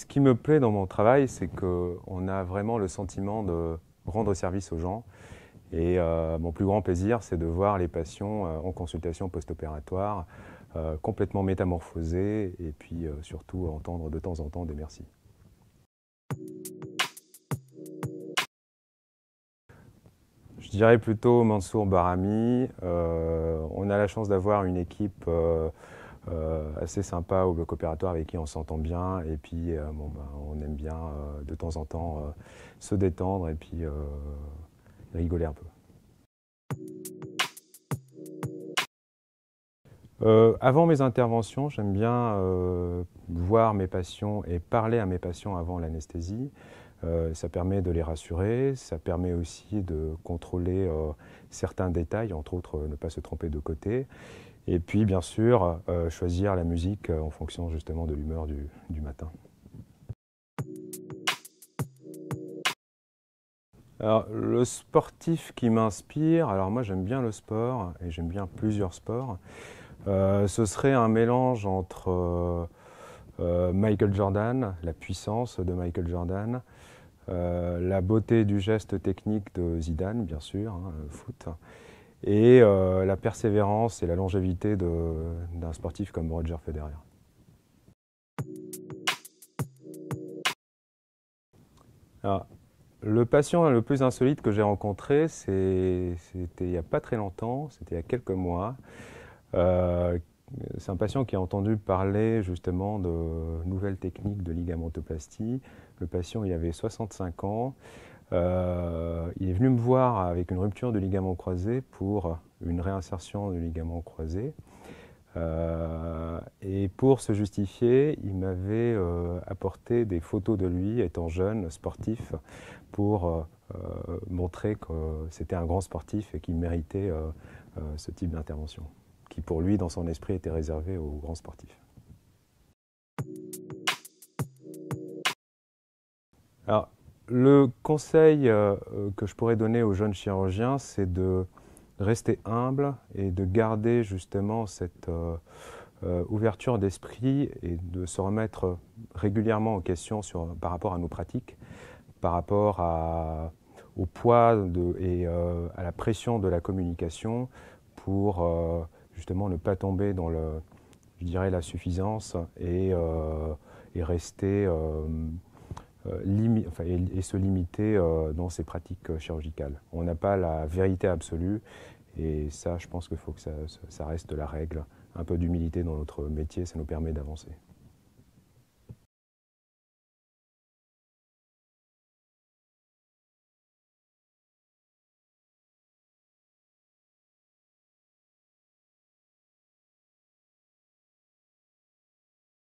Ce qui me plaît dans mon travail, c'est qu'on a vraiment le sentiment de rendre service aux gens. Et mon plus grand plaisir, c'est de voir les patients en consultation post-opératoire complètement métamorphosés et puis surtout entendre de temps en temps des merci. Je dirais plutôt Mansour Barami. On a la chance d'avoir une équipe assez sympa au bloc opératoire avec qui on s'entend bien et puis on aime bien de temps en temps se détendre et puis rigoler un peu. Avant mes interventions, j'aime bien voir mes patients et parler à mes patients avant l'anesthésie. Ça permet de les rassurer, ça permet aussi de contrôler certains détails, entre autres ne pas se tromper de côté. Et puis bien sûr, choisir la musique en fonction justement de l'humeur du matin. Alors, le sportif qui m'inspire, alors moi j'aime bien le sport et j'aime bien plusieurs sports. Ce serait un mélange entre Michael Jordan, la puissance de Michael Jordan, la beauté du geste technique de Zidane, bien sûr, hein, foot, et la persévérance et la longévité d'un sportif comme Roger Federer. Alors, le patient le plus insolite que j'ai rencontré, c'était il n'y a pas très longtemps, c'était il y a quelques mois. C'est un patient qui a entendu parler justement de nouvelles techniques de ligamentoplastie. Le patient, il avait 65 ans. Il est venu me voir avec une rupture de ligament croisé pour une réinsertion de ligament croisé. Et pour se justifier, il m'avait apporté des photos de lui étant jeune, sportif, pour montrer que c'était un grand sportif et qu'il méritait ce type d'intervention, qui pour lui, dans son esprit, était réservé aux grands sportifs. Alors, le conseil que je pourrais donner aux jeunes chirurgiens, c'est de rester humble et de garder justement cette ouverture d'esprit et de se remettre régulièrement en question par rapport à nos pratiques, par rapport au poids et à la pression de la communication pour justement ne pas tomber dans je dirais, la suffisance et rester et se limiter dans ses pratiques chirurgicales. On n'a pas la vérité absolue et ça, je pense qu'il faut que ça reste la règle. Un peu d'humilité dans notre métier, ça nous permet d'avancer.